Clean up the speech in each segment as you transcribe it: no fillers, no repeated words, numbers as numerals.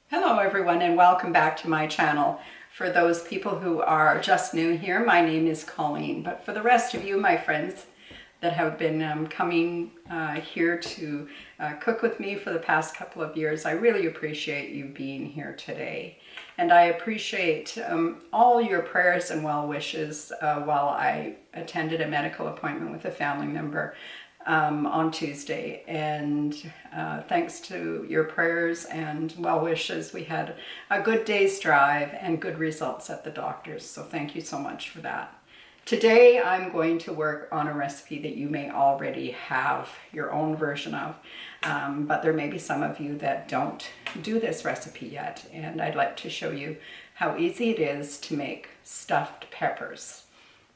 Hello everyone and welcome back to my channel. For those people who are just new here, my name is Colleen, but for the rest of you, my friends that have been coming here to cook with me for the past couple of years, I really appreciate you being here today. And I appreciate all your prayers and well wishes while I attended a medical appointment with a family member on Tuesday, and thanks to your prayers and well wishes, we had a good day's drive and good results at the doctor's, so thank you so much for that. Today I'm going to work on a recipe that you may already have your own version of, but there may be some of you that don't do this recipe yet, and I'd like to show you how easy it is to make stuffed peppers.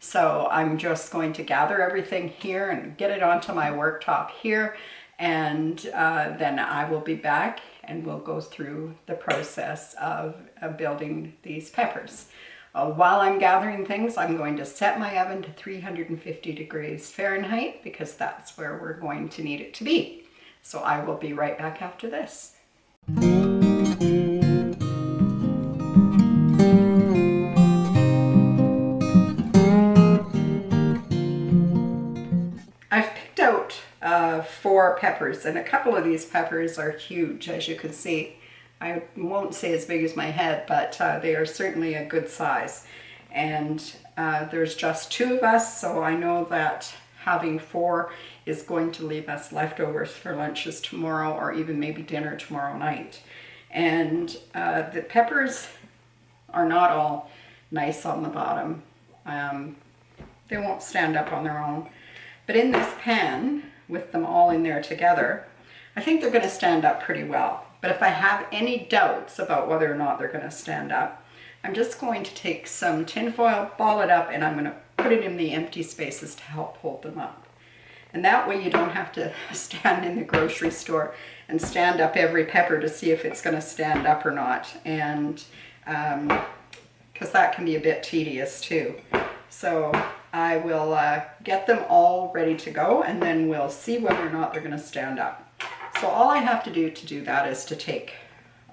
So I'm just going to gather everything here and get it onto my worktop here, and then I will be back and we'll go through the process of building these peppers. While I'm gathering things, I'm going to set my oven to 350 degrees Fahrenheit because that's where we're going to need it to be. So I will be right back after this. I've picked out 4 peppers, and a couple of these peppers are huge, as you can see. I won't say as big as my head, but they are certainly a good size. And there's just 2 of us, so I know that having 4 is going to leave us leftovers for lunches tomorrow, or even maybe dinner tomorrow night. And the peppers are not all nice on the bottom. They won't stand up on their own. But in this pan, with them all in there together, I think they're going to stand up pretty well. But if I have any doubts about whether or not they're going to stand up, I'm just going to take some tin foil, ball it up, and I'm going to put it in the empty spaces to help hold them up. And that way you don't have to stand in the grocery store and stand up every pepper to see if it's going to stand up or not. And because that can be a bit tedious too. So I will get them all ready to go, and then we'll see whether or not they're going to stand up. So all I have to do that is to take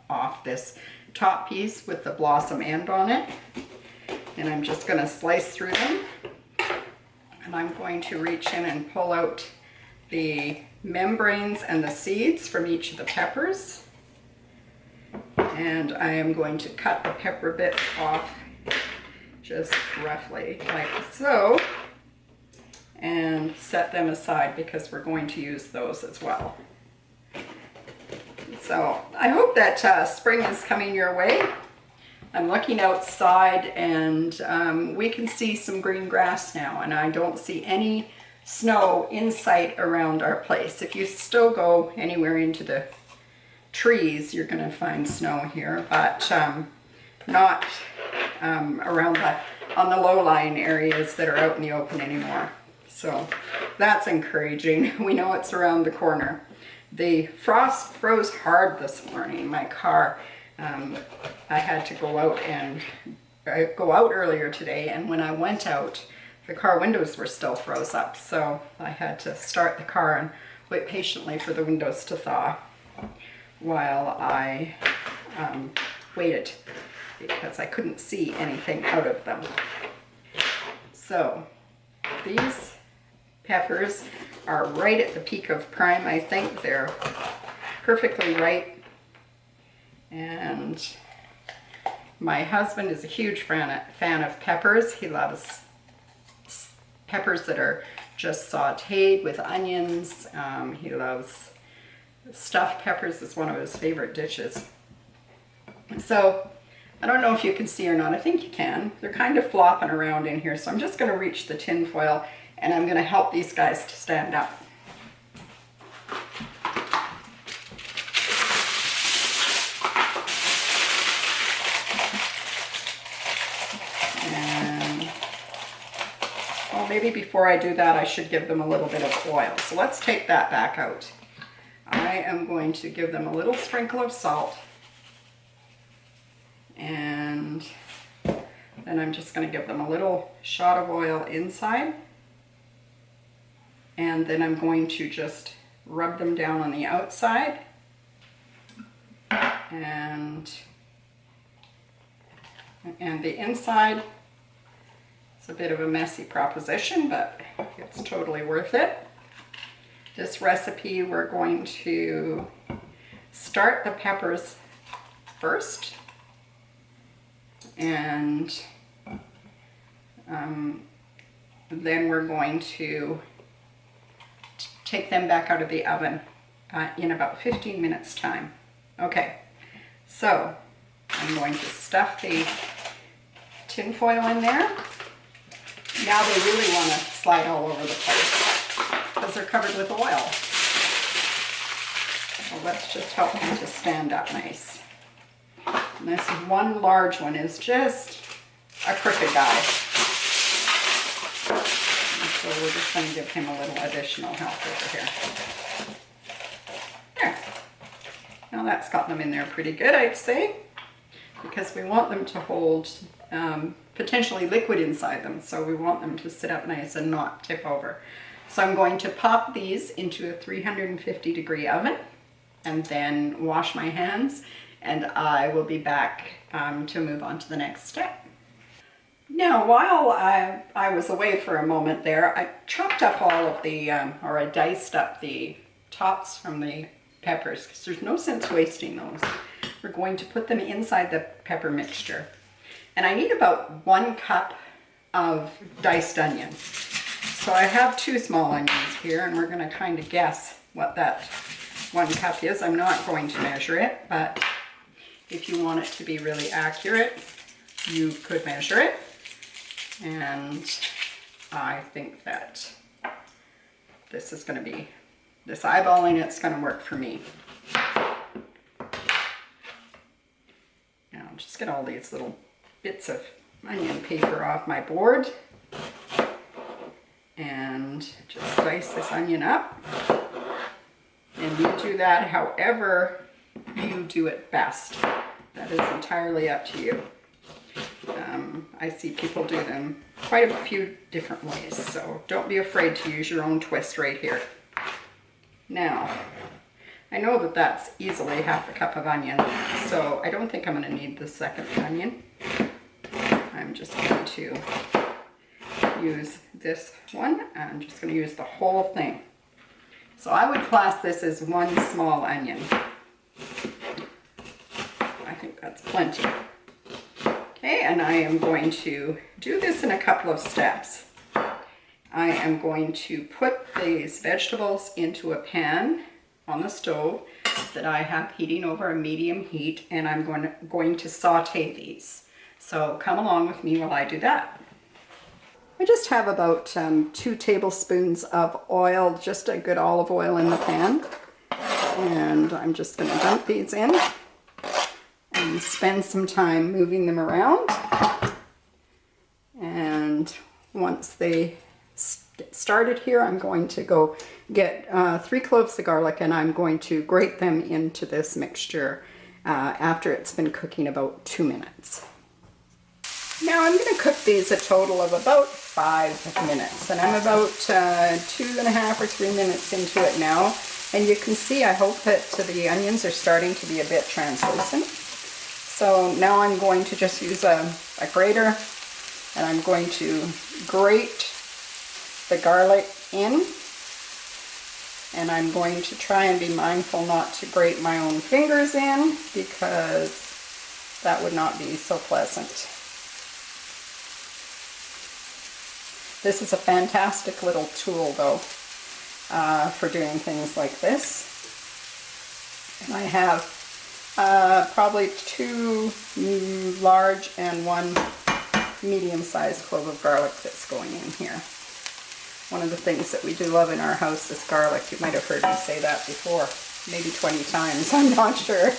off this top piece with the blossom end on it, and I'm just going to slice through them, and I'm going to reach in and pull out the membranes and the seeds from each of the peppers, and I am going to cut the pepper bits off just roughly like so, and set them aside because we're going to use those as well. So I hope that spring is coming your way. I'm looking outside, and we can see some green grass now, and I don't see any snow in sight around our place. If you still go anywhere into the trees, you're going to find snow here, but not around on the low-lying areas that are out in the open anymore. So that's encouraging. We know it's around the corner. The frost froze hard this morning. My car, I had to go out earlier today, and when I went out, the car windows were still froze up. So I had to start the car and wait patiently for the windows to thaw while I waited, because I couldn't see anything out of them. So these peppers are right at the peak of prime. I think they're perfectly ripe, and my husband is a huge fan of peppers. He loves peppers that are just sauteed with onions. He loves stuffed peppers. It's one of his favorite dishes. So I don't know if you can see or not. I think you can. They're kind of flopping around in here, so I'm just going to reach the tin foil, and I'm going to help these guys to stand up. And, well, maybe before I do that, I should give them a little bit of oil. So let's take that back out. I am going to give them a little sprinkle of salt. And then I'm just going to give them a little shot of oil inside. And then I'm going to just rub them down on the outside. And the inside, it's a bit of a messy proposition, but it's totally worth it. This recipe, we're going to start the peppers first, and then we're going to take them back out of the oven in about 15 minutes time. Okay, so I'm going to stuff the tin foil in there. Now they really want to slide all over the place because they're covered with oil. So let's just help them to stand up nice. And this one large one is just a crooked guy. And so we're just going to give him a little additional help over here. There. Now that's got them in there pretty good, I'd say, because we want them to hold potentially liquid inside them, so we want them to sit up nice and not tip over. So I'm going to pop these into a 350-degree oven and then wash my hands, and I will be back to move on to the next step. Now, while I was away for a moment there, I chopped up all of the, or I diced up the tops from the peppers, because there's no sense wasting those. We're going to put them inside the pepper mixture. And I need about 1 cup of diced onion. So I have 2 small onions here, and we're going to kind of guess what that 1 cup is. I'm not going to measure it, but if you want it to be really accurate, you could measure it. And I think that this is going to be, this eyeballing it's going to work for me. Now I'll just get all these little bits of onion paper off my board and just slice this onion up. And you do that however you do it best. That is entirely up to you. I see people do them quite a few different ways, so don't be afraid to use your own twist right here. Now, I know that that's easily half a cup of onion, so I don't think I'm going to need the second onion. I'm just going to use this one. I'm just going to use the whole thing. So I would class this as 1 small onion. I think that's plenty. Okay, and I am going to do this in a couple of steps. I am going to put these vegetables into a pan on the stove that I have heating over a medium heat, and I'm going to saute these. So come along with me while I do that. I just have about 2 tablespoons of oil, just a good olive oil in the pan. And I'm just going to dump these in and spend some time moving them around. And once they get started here, I'm going to go get 3 cloves of garlic, and I'm going to grate them into this mixture after it's been cooking about 2 minutes. Now I'm going to cook these a total of about 5 minutes, and I'm about 2.5 or 3 minutes into it now. And you can see, I hope that the onions are starting to be a bit translucent. So now I'm going to just use a grater, and I'm going to grate the garlic in. And I'm going to try and be mindful not to grate my own fingers in, because that would not be so pleasant. This is a fantastic little tool though, for doing things like this. And I have probably 2 large and 1 medium-sized clove of garlic that's going in here. One of the things that we do love in our house is garlic. You might have heard me say that before, maybe 20 times, I'm not sure.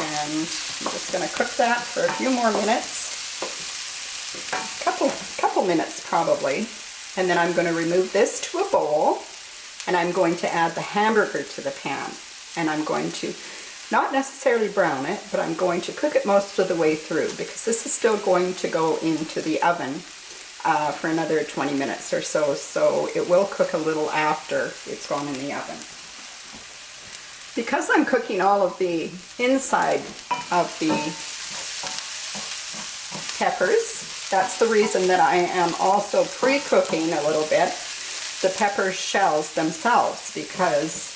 And I'm just going to cook that for a few more minutes. Couple minutes probably, and then I'm going to remove this to a bowl, and I'm going to add the hamburger to the pan, and I'm going to not necessarily brown it, but I'm going to cook it most of the way through, because this is still going to go into the oven for another 20 minutes or so, so it will cook a little after it's gone in the oven. Because I'm cooking all of the inside of the peppers, that's the reason that I am also pre-cooking a little bit the pepper shells themselves, because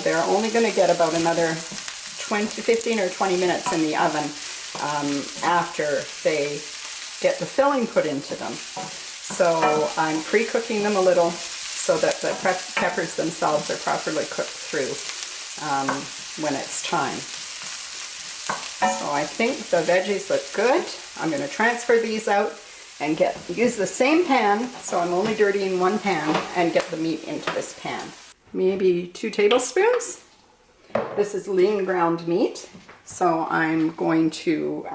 they're only going to get about another 15 or 20 minutes in the oven after they get the filling put into them. So I'm pre-cooking them a little so that the peppers themselves are properly cooked through when it's time. So I think the veggies look good. I'm going to transfer these out and use the same pan, so I'm only dirtying one pan, and get the meat into this pan. Maybe 2 tablespoons. This is lean ground meat, so I'm going to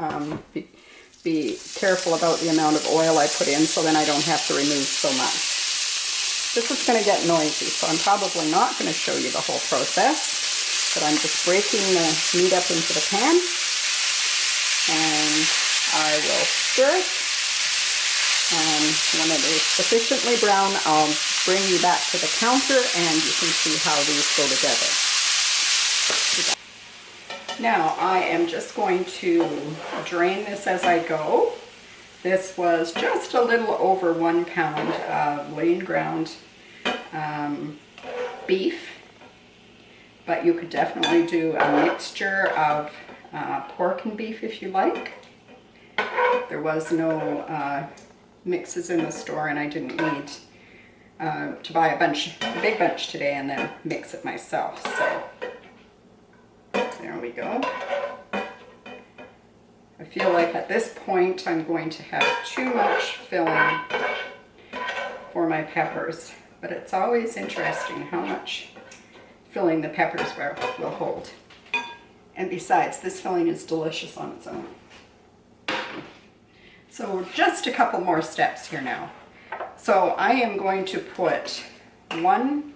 be careful about the amount of oil I put in, so then I don't have to remove so much. This is going to get noisy, so I'm probably not going to show you the whole process, but I'm just breaking the meat up into the pan, and I will stir it, and when it is sufficiently brown, I'll bring you back to the counter and you can see how these go together. Now I am just going to drain this as I go. This was just a little over 1 pound of lean ground beef, but you could definitely do a mixture of pork and beef if you like. There was no mixes in the store, and I didn't need to buy a big bunch today and then mix it myself. So there we go. I feel like at this point I'm going to have too much filling for my peppers, but it's always interesting how much filling the peppers will hold. And besides, this filling is delicious on its own. So just a couple more steps here now. So I am going to put 1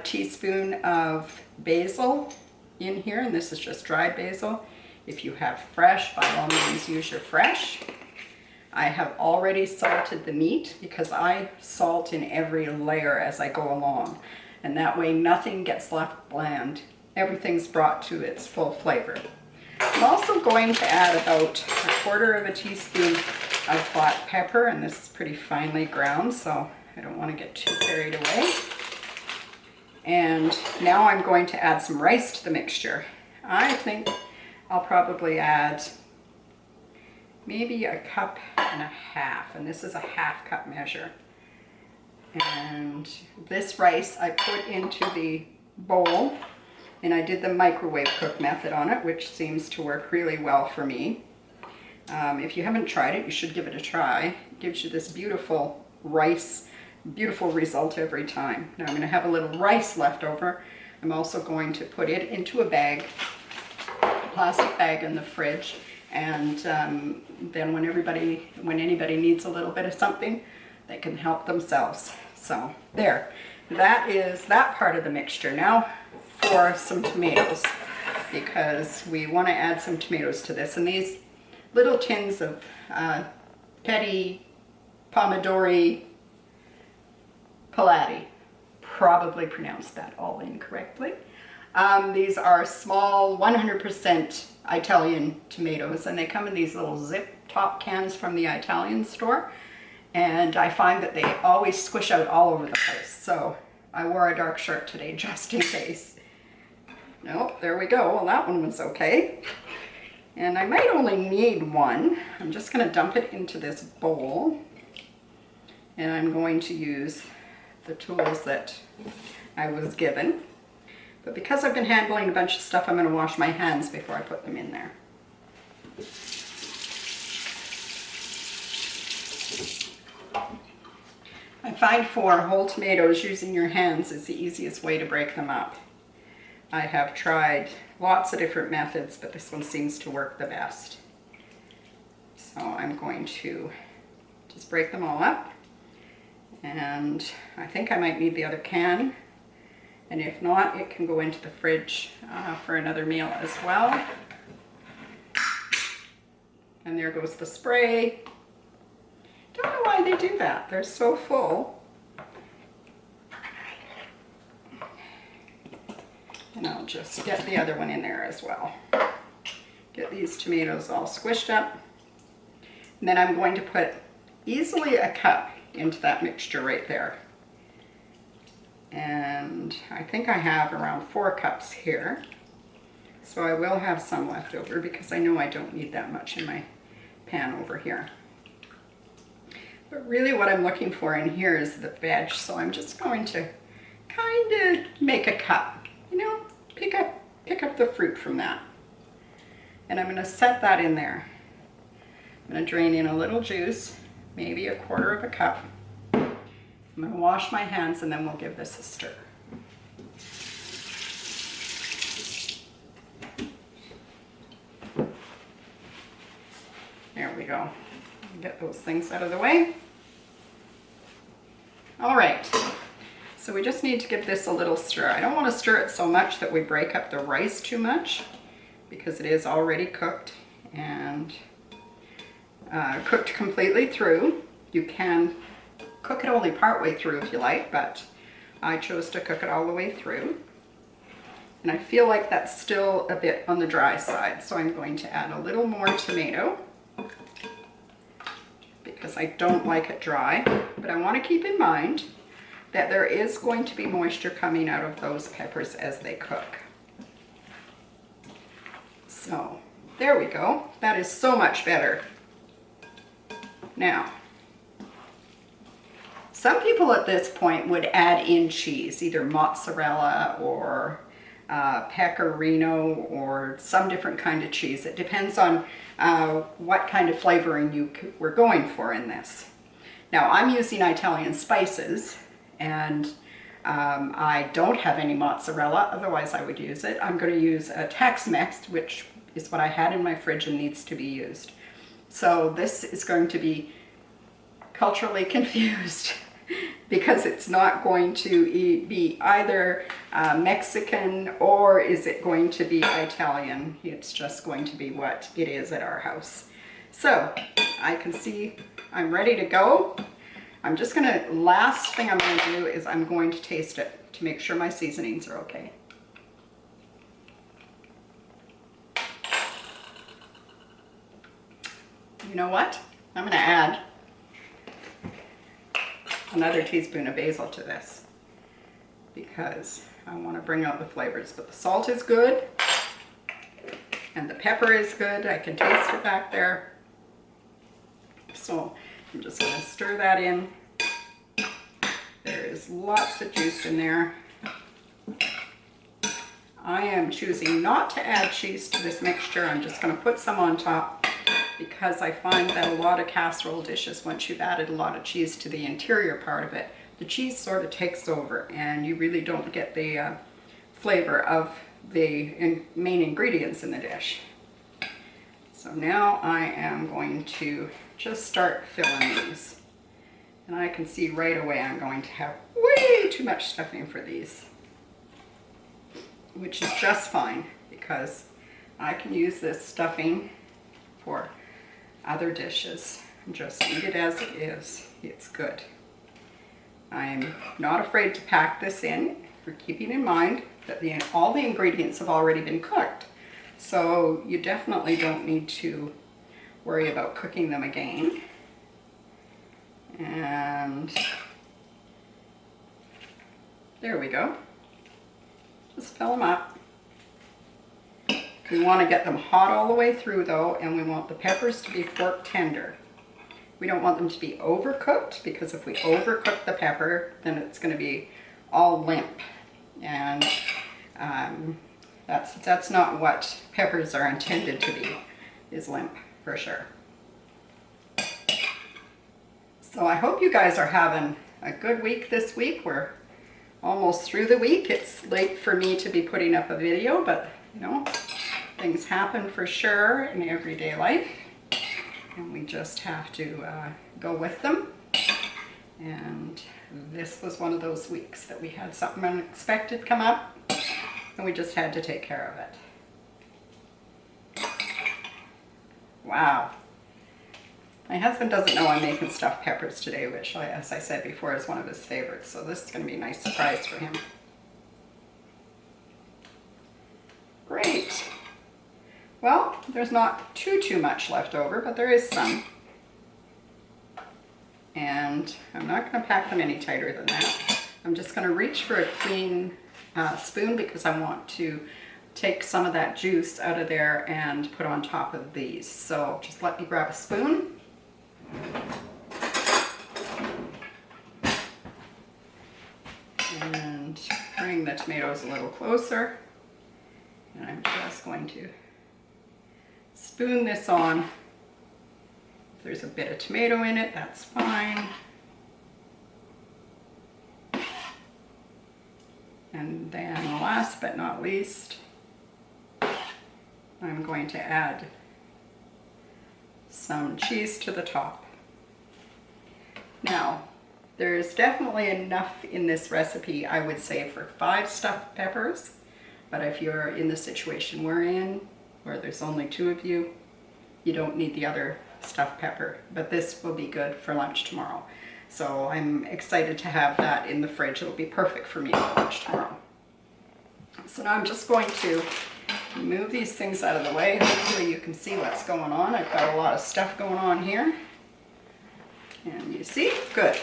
teaspoon of basil in here, and this is just dried basil. If you have fresh, by all means use your fresh. I have already salted the meat because I salt in every layer as I go along, and that way nothing gets left bland. Everything's brought to its full flavor. I'm also going to add about 1/4 teaspoon of black pepper, and this is pretty finely ground, so I don't want to get too carried away. And now I'm going to add some rice to the mixture. I think I'll probably add maybe 1.5 cups, and this is a 1/2 cup measure. And this rice I put into the bowl, and I did the microwave cook method on it, which seems to work really well for me. If you haven't tried it, you should give it a try. It gives you this beautiful rice, beautiful result every time. Now I'm going to have a little rice left over. I'm also going to put it into a bag, a plastic bag in the fridge, and then when anybody needs a little bit of something, they can help themselves. So there, that is that part of the mixture. Now for some tomatoes, because we want to add some tomatoes to this. And these little tins of Petty Pomodori Pelati, probably pronounced that all incorrectly. These are small 100% Italian tomatoes, and they come in these little zip top cans from the Italian store, and I find that they always squish out all over the place. So I wore a dark shirt today just in case. Nope, there we go. Well, that one was okay. And I might only need 1. I'm just going to dump it into this bowl, and I'm going to use the tools that I was given. But because I've been handling a bunch of stuff, I'm going to wash my hands before I put them in there. I find for whole tomatoes, using your hands is the easiest way to break them up. I have tried lots of different methods, but this one seems to work the best. So I'm going to just break them all up. And I think I might need the other can. And if not, it can go into the fridge for another meal as well. And there goes the spray. Don't know why they do that. They're so full. And I'll just get the other one in there as well. Get these tomatoes all squished up. And then I'm going to put easily a cup into that mixture right there. And I think I have around 4 cups here. So I will have some left over because I know I don't need that much in my pan over here. But really what I'm looking for in here is the veg. So I'm just going to kind of make a cup, you know, pick up the fruit from that. And I'm going to set that in there. I'm going to drain in a little juice, maybe 1/4 of a cup. I'm going to wash my hands and then we'll give this a stir. There we go. Get those things out of the way. All right, so we just need to give this a little stir. I don't want to stir it so much that we break up the rice too much because it is already cooked and cooked completely through. You can cook it only part way through if you like, but I chose to cook it all the way through. And I feel like that's still a bit on the dry side, so I'm going to add a little more tomato because I don't like it dry. But I want to keep in mind that there is going to be moisture coming out of those peppers as they cook. So there we go. That is so much better. Now, some people at this point would add in cheese, either mozzarella or pecorino or some different kind of cheese. It depends on what kind of flavoring you were going for in this. Now I'm using Italian spices and I don't have any mozzarella, otherwise I would use it. I'm going to use a Tex-Mex, which is what I had in my fridge and needs to be used. So this is going to be culturally confused because it's not going to be either Mexican or is it going to be Italian. It's just going to be what it is at our house. So I can see I'm ready to go. I'm just going to, last thing I'm going to do is I'm going to taste it to make sure my seasonings are okay. You know what? I'm going to add another teaspoon of basil to this because I want to bring out the flavors. But the salt is good and the pepper is good. I can taste it back there. So I'm just going to stir that in. There is lots of juice in there. I am choosing not to add cheese to this mixture. I'm just going to put some on top because I find that a lot of casserole dishes, once you've added a lot of cheese to the interior part of it, the cheese sort of takes over and you really don't get the flavor of the main ingredients in the dish. So now I am going to just start filling these. And I can see right away I'm going to have way too much stuffing for these, which is just fine because I can use this stuffing for other dishes. Just eat it as it is. It's good. I'm not afraid to pack this in, for keeping in mind that all the ingredients have already been cooked. So you definitely don't need to worry about cooking them again. And there we go. Just fill them up. We want to get them hot all the way through though, and we want the peppers to be fork tender. We don't want them to be overcooked because if we overcook the pepper, then it's going to be all limp. And that's not what peppers are intended to be, is limp for sure. So I hope you guys are having a good week this week. We're almost through the week. It's late for me to be putting up a video, but you know, things happen for sure in everyday life. And we just have to go with them. And this was one of those weeks that we had something unexpected come up and we just had to take care of it. Wow. My husband doesn't know I'm making stuffed peppers today, which, as I said before, is one of his favorites. So this is going to be a nice surprise for him. There's not too much left over, but there is some. And I'm not going to pack them any tighter than that. I'm just going to reach for a clean spoon because I want to take some of that juice out of there and put on top of these. So just let me grab a spoon. And bring the tomatoes a little closer. And I'm just going to spoon this on. If there's a bit of tomato in it, that's fine. And then last but not least, I'm going to add some cheese to the top. Now, there's definitely enough in this recipe, I would say, for 5 stuffed peppers. But if you're in the situation we're in, where there's only 2 of you, you don't need the other stuffed pepper. But this will be good for lunch tomorrow. So I'm excited to have that in the fridge. It'll be perfect for me for lunch tomorrow. So now I'm just going to move these things out of the way. Hopefully you can see what's going on. I've got a lot of stuff going on here. And you see? Good.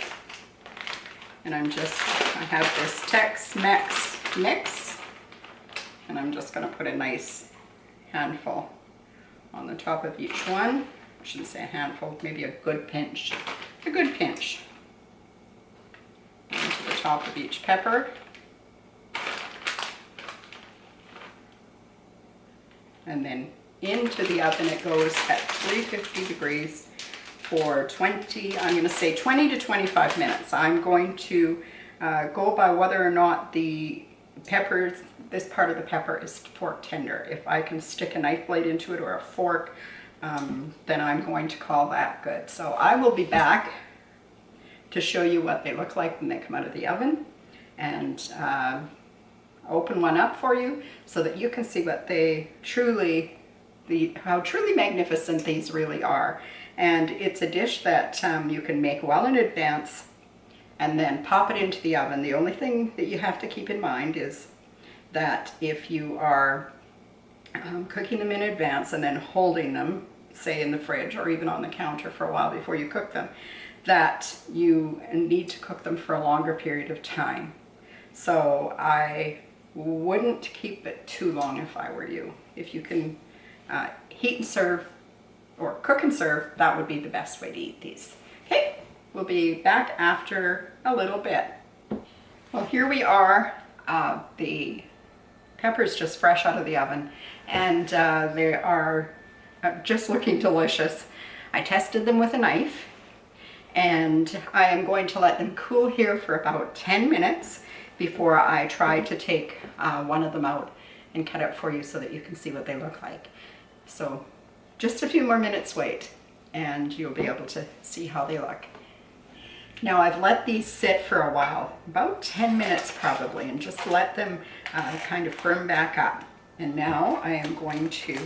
And I have this Tex-Mex mix. And I'm just going to put a nice handful on the top of each one. I shouldn't say a handful, maybe a good pinch. A good pinch. Into the top of each pepper. And then into the oven it goes at 350 degrees for 20 to 25 minutes. I'm going to go by whether or not the peppers, this part of the pepper is fork tender. If I can stick a knife blade into it or a fork, then I'm going to call that good. So I will be back to show you what they look like when they come out of the oven, and open one up for you so that you can see what they truly, how truly magnificent these really are. And it's a dish that you can make well in advance and then pop it into the oven. The only thing that you have to keep in mind is that if you are cooking them in advance and then holding them, say in the fridge or even on the counter for a while before you cook them, that you need to cook them for a longer period of time. So I wouldn't keep it too long if I were you. If you can heat and serve or cook and serve, that would be the best way to eat these. Okay, we'll be back after a little bit. Well, here we are. The peppers just fresh out of the oven, and they are just looking delicious. I tested them with a knife, and I am going to let them cool here for about 10 minutes before I try to take one of them out and cut it for you so that you can see what they look like. So just a few more minutes wait and you'll be able to see how they look. Now I've let these sit for a while, about 10 minutes probably, and just let them kind of firm back up. And now I am going to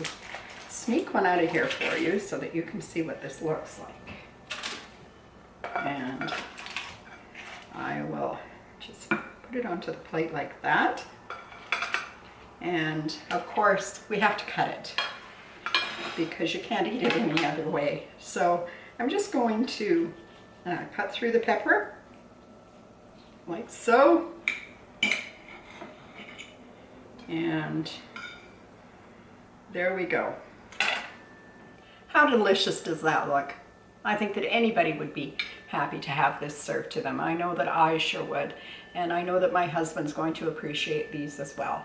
sneak one out of here for you so that you can see what this looks like. And I will just put it onto the plate like that. And of course we have to cut it because you can't eat it any other way. So I'm just going to cut through the pepper like so. And there we go. How delicious does that look? I think that anybody would be happy to have this served to them. I know that I sure would, and I know that my husband's going to appreciate these as well.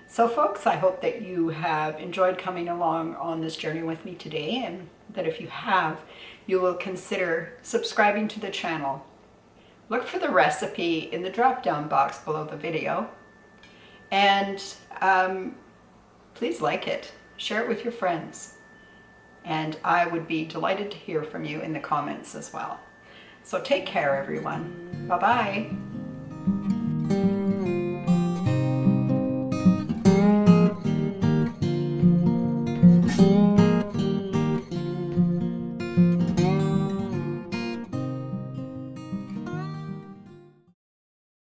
So folks, I hope that you have enjoyed coming along on this journey with me today, and that if you have, you will consider subscribing to the channel. Look for the recipe in the drop-down box below the video, and please like it, share it with your friends, and I would be delighted to hear from you in the comments as well. So take care, everyone. Bye-bye.